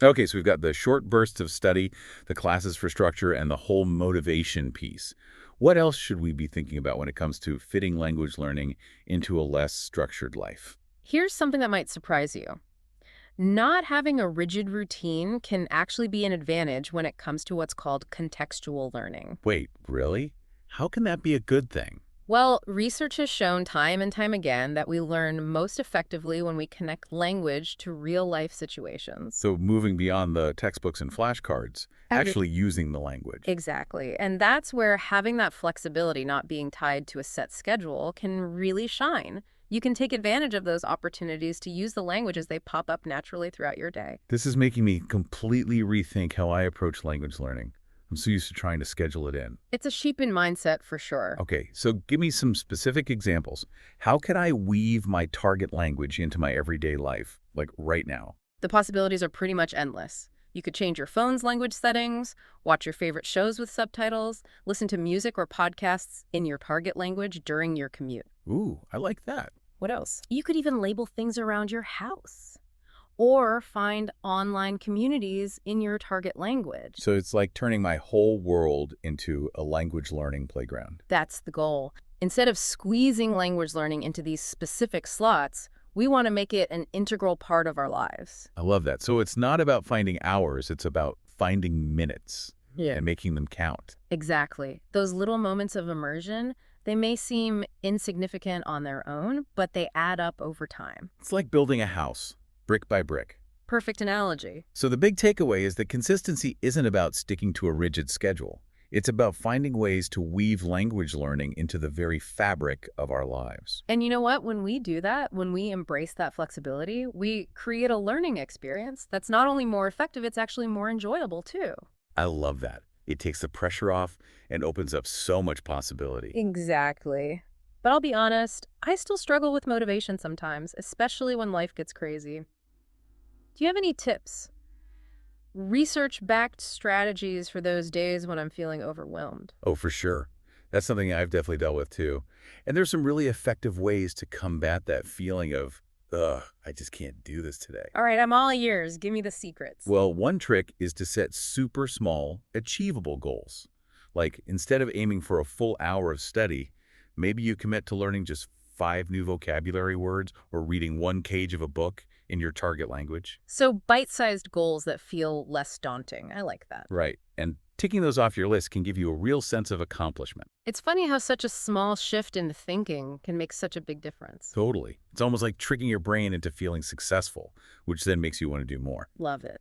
Okay, so we've got the short bursts of study, the classes for structure, and the whole motivation piece. What else should we be thinking about when it comes to fitting language learning into a less structured life? Here's something that might surprise you. Not having a rigid routine can actually be an advantage when it comes to what's called contextual learning. Wait, really? How can that be a good thing? Well, research has shown time and time again that we learn most effectively when we connect language to real life situations. So moving beyond the textbooks and flashcards, Every- actually using the language. Exactly. And that's where having that flexibility, not being tied to a set schedule, can really shine. You can take advantage of those opportunities to use the language as they pop up naturally throughout your day. This is making me completely rethink how I approach language learning. I'm so used to trying to schedule it in. It's a sheepin mindset for sure. Okay, so give me some specific examples. How can I weave my target language into my everyday life, like right now? The possibilities are pretty much endless. You could change your phone's language settings, watch your favorite shows with subtitles, listen to music or podcasts in your target language during your commute. Ooh, I like that. What else? You could even label things around your house or find online communities in your target language. So it's like turning my whole world into a language learning playground. That's the goal. Instead of squeezing language learning into these specific slots, we want to make it an integral part of our lives. I love that. So it's not about finding hours, it's about finding minutes Yeah. and making them count. Exactly. Those little moments of immersion, they may seem insignificant on their own, but they add up over time. It's like building a house, brick by brick. Perfect analogy. So the big takeaway is that consistency isn't about sticking to a rigid schedule. It's about finding ways to weave language learning into the very fabric of our lives. And you know what? When we do that, when we embrace that flexibility, we create a learning experience that's not only more effective, it's actually more enjoyable too. I love that. It takes the pressure off and opens up so much possibility. Exactly. But I'll be honest, I still struggle with motivation sometimes, especially when life gets crazy. Do you have any tips? Research-backed strategies for those days when I'm feeling overwhelmed. Oh, for sure. That's something I've definitely dealt with too. And there's some really effective ways to combat that feeling of, ugh, I just can't do this today. All right, I'm all ears. Give me the secrets. Well, one trick is to set super small, achievable goals. Like instead of aiming for a full hour of study, maybe you commit to learning just 5 new vocabulary words or reading 1 page of a book in your target language. So bite-sized goals that feel less daunting. I like that. Right. And ticking those off your list can give you a real sense of accomplishment. It's funny how such a small shift in thinking can make such a big difference. Totally. It's almost like tricking your brain into feeling successful, which then makes you want to do more. Love it.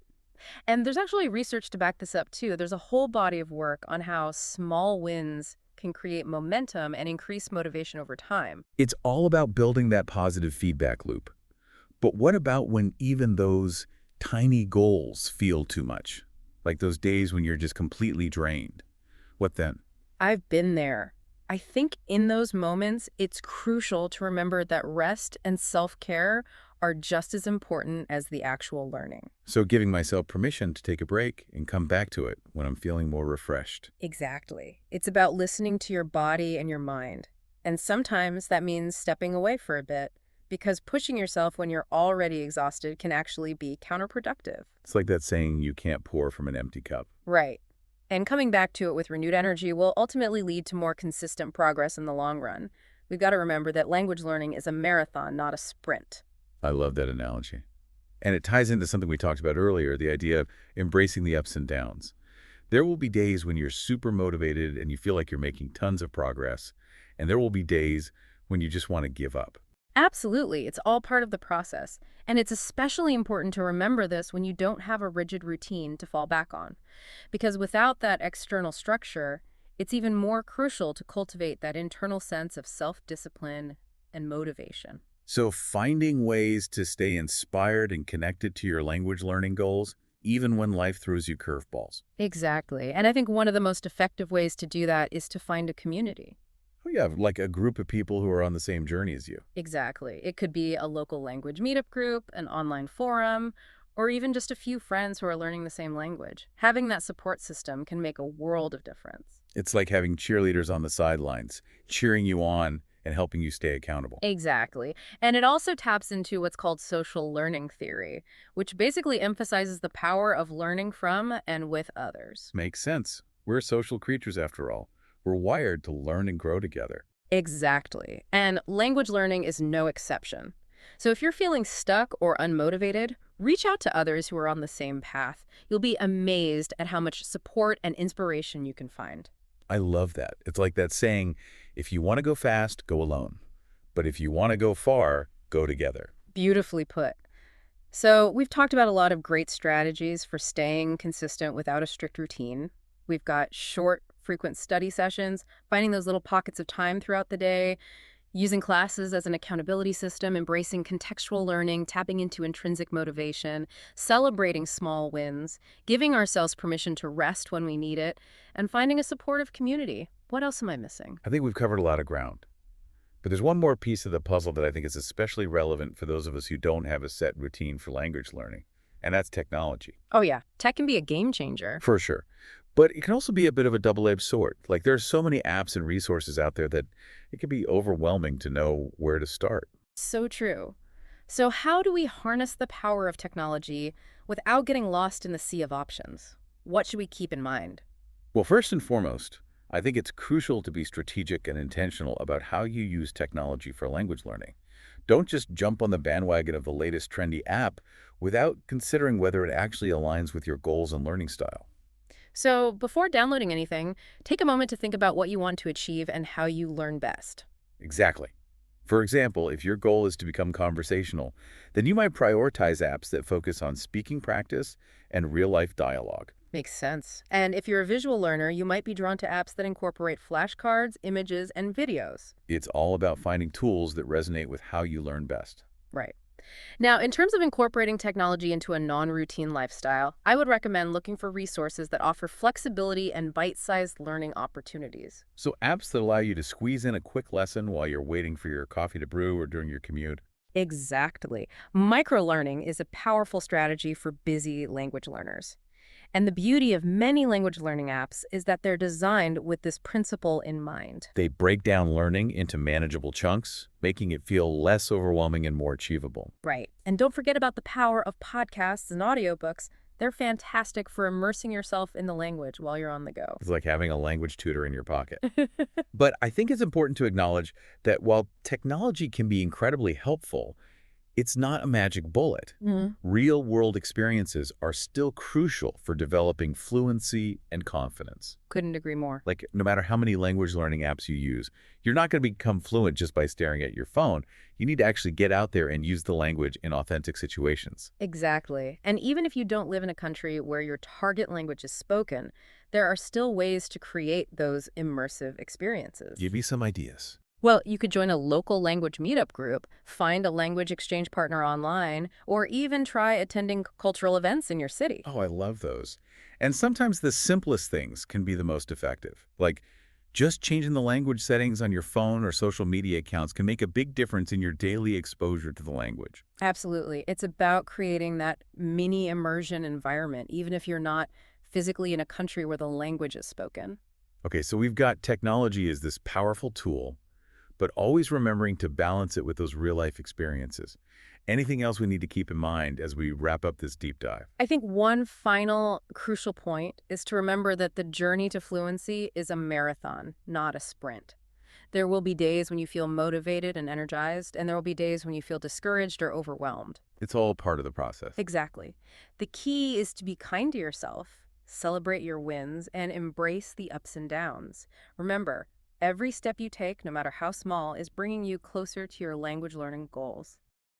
And there's actually research to back this up too. There's a whole body of work on how small wins can create momentum and increase motivation over time. It's all about building that positive feedback loop. But what about when even those tiny goals feel too much? Like those days when you're just completely drained. What then? I've been there. I think in those moments, it's crucial to remember that rest and self-care are just as important as the actual learning. So giving myself permission to take a break and come back to it when I'm feeling more refreshed. Exactly. It's about listening to your body and your mind. And sometimes that means stepping away for a bit, because pushing yourself when you're already exhausted can actually be counterproductive. It's like that saying, you can't pour from an empty cup. Right. And coming back to it with renewed energy will ultimately lead to more consistent progress in the long run. We've got to remember that language learning is a marathon, not a sprint. I love that analogy. And it ties into something we talked about earlier, the idea of embracing the ups and downs. There will be days when you're super motivated and you feel like you're making tons of progress, and there will be days when you just want to give up. Absolutely. It's all part of the process. And it's especially important to remember this when you don't have a rigid routine to fall back on. Because without that external structure, it's even more crucial to cultivate that internal sense of self-discipline and motivation. So finding ways to stay inspired and connected to your language learning goals, even when life throws you curveballs. Exactly. And I think one of the most effective ways to do that is to find a community. Oh yeah, like a group of people who are on the same journey as you. Exactly. It could be a local language meetup group, an online forum, or even just a few friends who are learning the same language. Having that support system can make a world of difference. It's like having cheerleaders on the sidelines, cheering you on and helping you stay accountable. Exactly. And it also taps into what's called social learning theory, which basically emphasizes the power of learning from and with others. Makes sense. We're social creatures after all. We're wired to learn and grow together. Exactly. And language learning is no exception. So if you're feeling stuck or unmotivated, reach out to others who are on the same path. You'll be amazed at how much support and inspiration you can find. I love that. It's like that saying, if you want to go fast, go alone. But if you want to go far, go together. Beautifully put. So we've talked about a lot of great strategies for staying consistent without a strict routine. We've got short, frequent study sessions, finding those little pockets of time throughout the day, using classes as an accountability system, embracing contextual learning, tapping into intrinsic motivation, celebrating small wins, giving ourselves permission to rest when we need it, and finding a supportive community. What else am I missing? I think we've covered a lot of ground. But there's one more piece of the puzzle that I think is especially relevant for those of us who don't have a set routine for language learning, and that's technology. Oh yeah, tech can be a game changer. For sure. But it can also be a bit of a double-edged sword. Like there are so many apps and resources out there that it can be overwhelming to know where to start. So true. So how do we harness the power of technology without getting lost in the sea of options? What should we keep in mind? Well, first and foremost, I think it's crucial to be strategic and intentional about how you use technology for language learning. Don't just jump on the bandwagon of the latest trendy app without considering whether it actually aligns with your goals and learning style. So before downloading anything, take a moment to think about what you want to achieve and how you learn best. Exactly. For example, if your goal is to become conversational, then you might prioritize apps that focus on speaking practice and real-life dialogue. Makes sense. And if you're a visual learner, you might be drawn to apps that incorporate flashcards, images, and videos. It's all about finding tools that resonate with how you learn best. Right. Now, in terms of incorporating technology into a non-routine lifestyle, I would recommend looking for resources that offer flexibility and bite-sized learning opportunities. So apps that allow you to squeeze in a quick lesson while you're waiting for your coffee to brew or during your commute. Exactly. Microlearning is a powerful strategy for busy language learners. And the beauty of many language learning apps is that they're designed with this principle in mind. They break down learning into manageable chunks, making it feel less overwhelming and more achievable. Right. And don't forget about the power of podcasts and audiobooks. They're fantastic for immersing yourself in the language while you're on the go. It's like having a language tutor in your pocket. But I think it's important to acknowledge that while technology can be incredibly helpful, it's not a magic bullet. Mhm. Real-world experiences are still crucial for developing fluency and confidence. Couldn't agree more. Like, no matter how many language learning apps you use, you're not going to become fluent just by staring at your phone. You need to actually get out there and use the language in authentic situations. Exactly. And even if you don't live in a country where your target language is spoken, there are still ways to create those immersive experiences. Give me some ideas. Well, you could join a local language meetup group, find a language exchange partner online, or even try attending cultural events in your city. Oh, I love those. And sometimes the simplest things can be the most effective. Like, just changing the language settings on your phone or social media accounts can make a big difference in your daily exposure to the language. Absolutely. It's about creating that mini immersion environment, even if you're not physically in a country where the language is spoken. Okay, so we've got technology as this powerful tool, but always remembering to balance it with those real-life experiences. Anything else we need to keep in mind as we wrap up this deep dive? I think one final crucial point is to remember that the journey to fluency is a marathon, not a sprint. There will be days when you feel motivated and energized, and there will be days when you feel discouraged or overwhelmed. It's all part of the process. Exactly. The key is to be kind to yourself, celebrate your wins, and embrace the ups and downs. Remember, every step you take, no matter how small, is bringing you closer to your language learning goals.